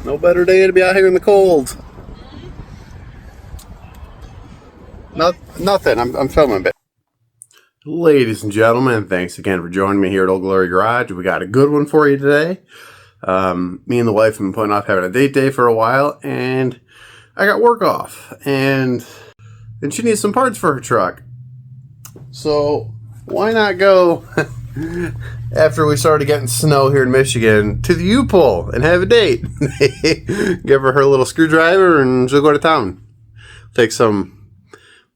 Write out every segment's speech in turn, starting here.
No better day to be out here in the cold. Nothing. I'm filming a bit. Ladies and gentlemen, thanks again for joining me here at Old Glory Garage. We got a good one for you today. Me and the wife have been putting off having a date day for a while, and I got work off, and she needs some parts for her truck. So why not go after we started getting snow here in Michigan to the U-Pull and have a date? Give her her little screwdriver and she'll go to town. Take some.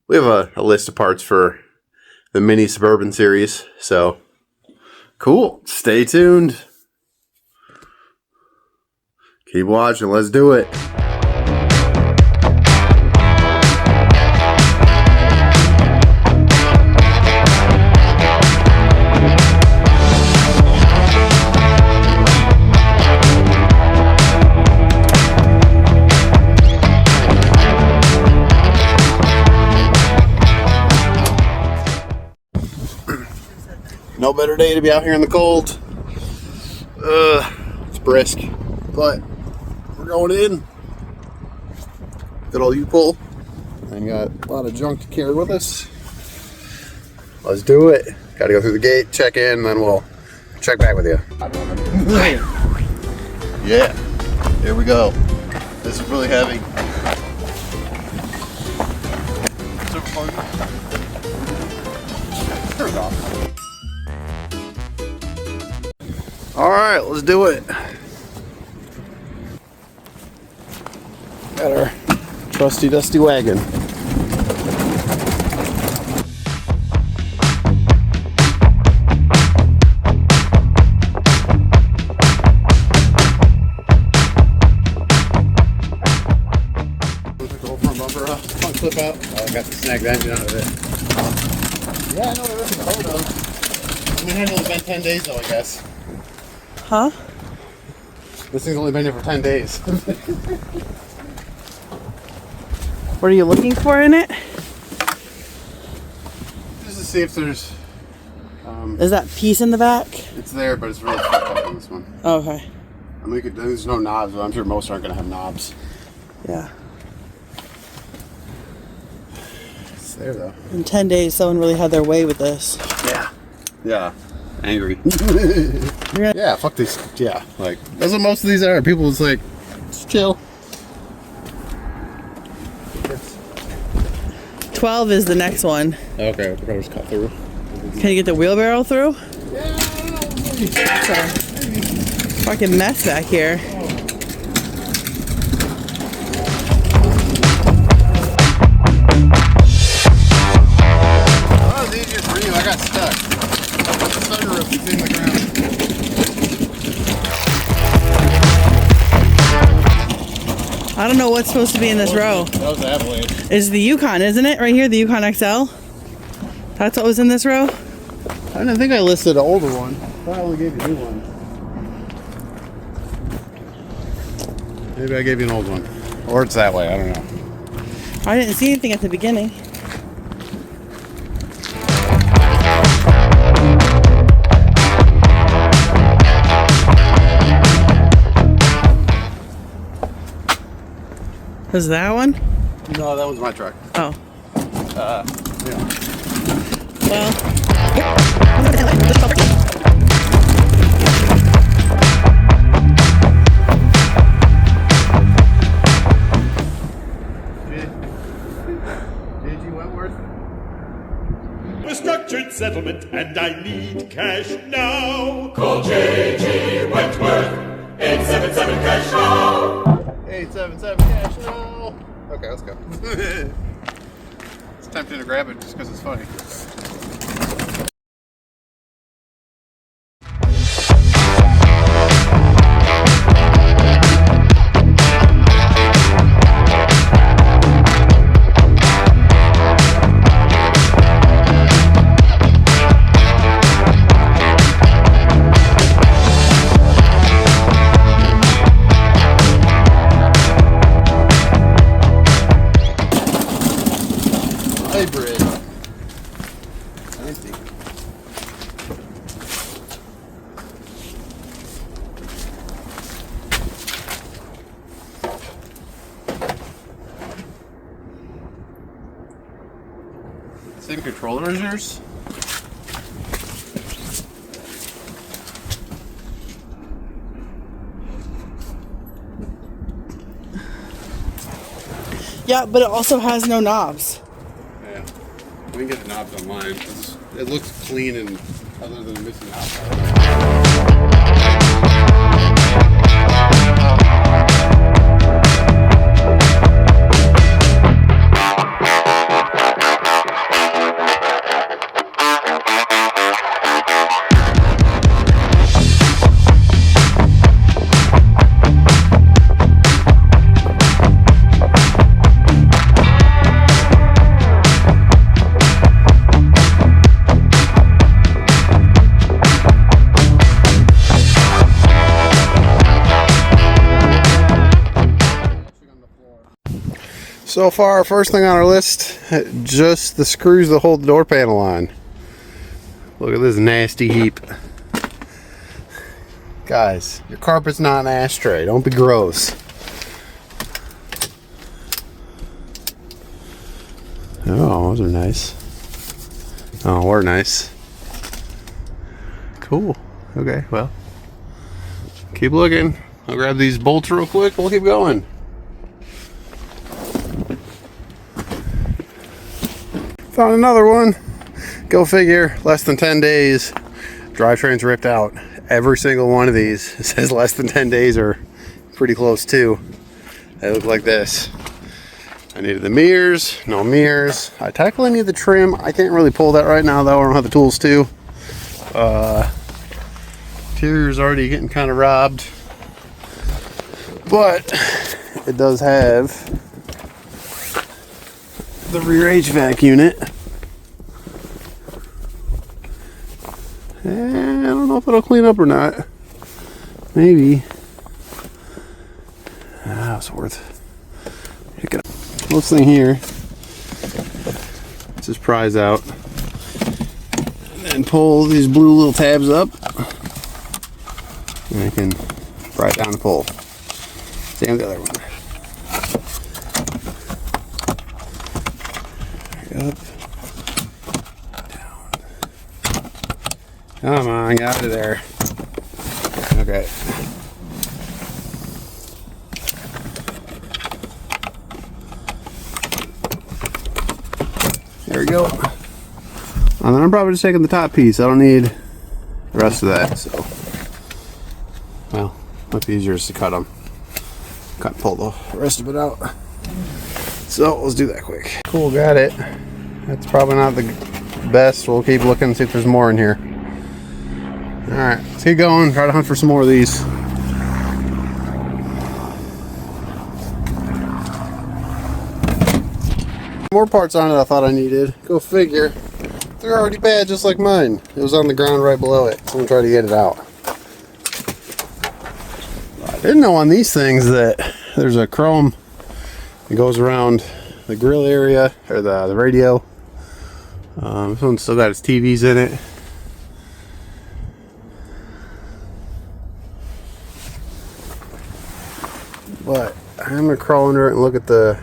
We have a list of parts for the mini Suburban series, so cool. Stay tuned. Keep watching. Let's do it. No better day to be out here in the cold. It's brisk, but we're going in. Good old U-Pull. And got a lot of junk to carry with us. Let's do it. Got to go through the gate, check in, and then we'll check back with you. Yeah, here we go. This is really heavy. Turn it off. All right, let's do it. Got our trusty dusty wagon. Took the whole front bumper off, front clip out. I got the snagged engine out of it. Yeah, I know there is a photo. I mean, it had only been 10 days though, I guess. Huh? This thing's only been here for 10 days. What are you looking for in it? Just to see if there's... Is that piece in the back? It's there, but it's really fucked up on this one. Oh, okay. I mean, there's no knobs, but I'm sure most aren't going to have knobs. Yeah. It's there, though. In 10 days, someone really had their way with this. Yeah. Yeah. Angry. Yeah, fuck these. Yeah, like, that's what most of these are. People just like, just chill. 12 is the next one. Okay, we'll probably just cut through. Can you get the wheelbarrow through? Yeah, It's a fucking mess back here. That was easier for you. I got stuck. The sunroof is in the ground. I don't know what's supposed to be in this row. That was the Avalanche. Is the Yukon, isn't it? Right here, the Yukon XL? That's what was in this row? I didn't think I listed an older one. I thought I only gave you a new one. Maybe I gave you an old one. Or it's that way, I don't know. I didn't see anything at the beginning. Was that one? No, that was my truck. Oh. Yeah. Well. Wentworth? A structured settlement and I need cash now. Call JG Wentworth, 877 cash now. 877 cash now. Okay, let's go. It's tempting to grab it just because it's funny. Hybrid. Empty. Same controller as yours? Yeah, but it also has no knobs. Yeah. We can get the knobs online. It looks clean and other than missing outside. So far, first thing on our list, just the screws that hold the door panel on. Look at this nasty heap. Guys, your carpet's not an ashtray. Don't be gross. Oh, those are nice. Oh, we're nice. Cool. Okay, well, keep looking. I'll grab these bolts real quick. We'll keep going. Found another one. Go figure, less than 10 days. Drivetrain's ripped out. Every single one of these says less than 10 days or pretty close to. They look like this. I needed the mirrors, no mirrors. I technically need the trim. I can't really pull that right now though. I don't have the tools to. Interior's already getting kind of robbed. But it does have the rear HVAC unit. And I don't know if it'll clean up or not. Maybe. It's worth pick it up. This thing here, let's just prise out and pull these blue little tabs up, and I can pry it down and pull. Same with the other one. Up, down. Come on, get out of there. Okay. There we go. And then I'm probably just taking the top piece. I don't need the rest of that, so. Well, might be easier just to cut them. Cut and pull the rest of it out. So let's do that quick. Cool, got it. That's probably not the best. We'll keep looking and see if there's more in here. Alright, let's keep going. Try to hunt for some more of these. More parts on it I thought I needed. Go figure. They're already bad just like mine. It was on the ground right below it. Someone tried to get it out. I didn't know on these things that there's a chrome that goes around the grill area, or the radio. This one's still got its TVs in it. But I'm gonna crawl under it and look at the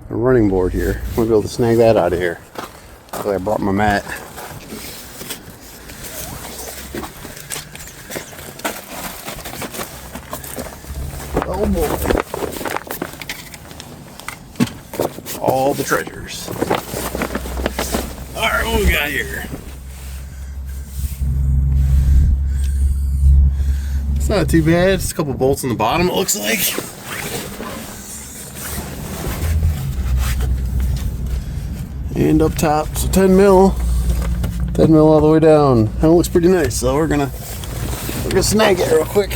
running board here. I'm gonna be able to snag that out of here. Luckily I brought my mat. Oh boy. All the treasures. Alright, what we got here? It's not too bad. It's a couple bolts on the bottom, it looks like. And up top, so 10 mil. 10 mil all the way down. That looks pretty nice, so we're gonna snag it real quick.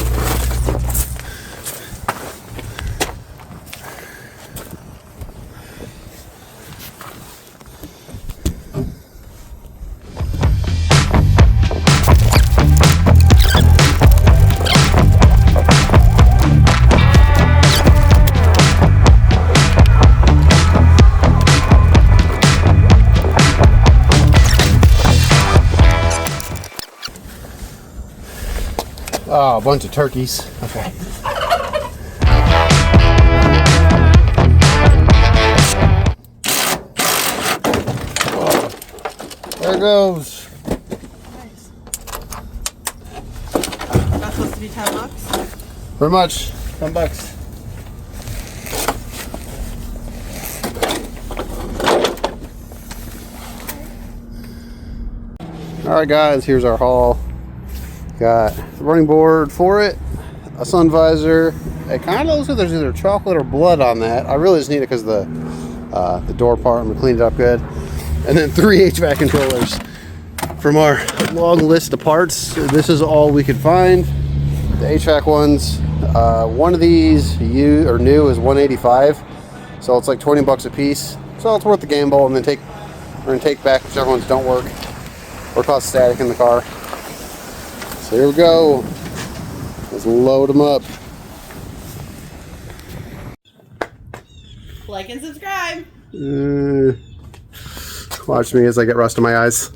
Oh, a bunch of turkeys. Okay. There it goes. Nice. That's supposed to be $10. Pretty much. $10. Alright guys, here's our haul. Got the running board for it, a sun visor. It kind of looks like there's either chocolate or blood on that. I really just need it because the door part, I'm gonna clean it up good. And then 3 HVAC controllers. From our long list of parts, this is all we could find. The HVAC ones, one of these new is $185, so it's like $20 a piece. So it's worth the gamble, and then we're gonna take back whichever ones don't work or cause static in the car. So here we go. Let's load them up. Like and subscribe. Watch me as I get rust in my eyes.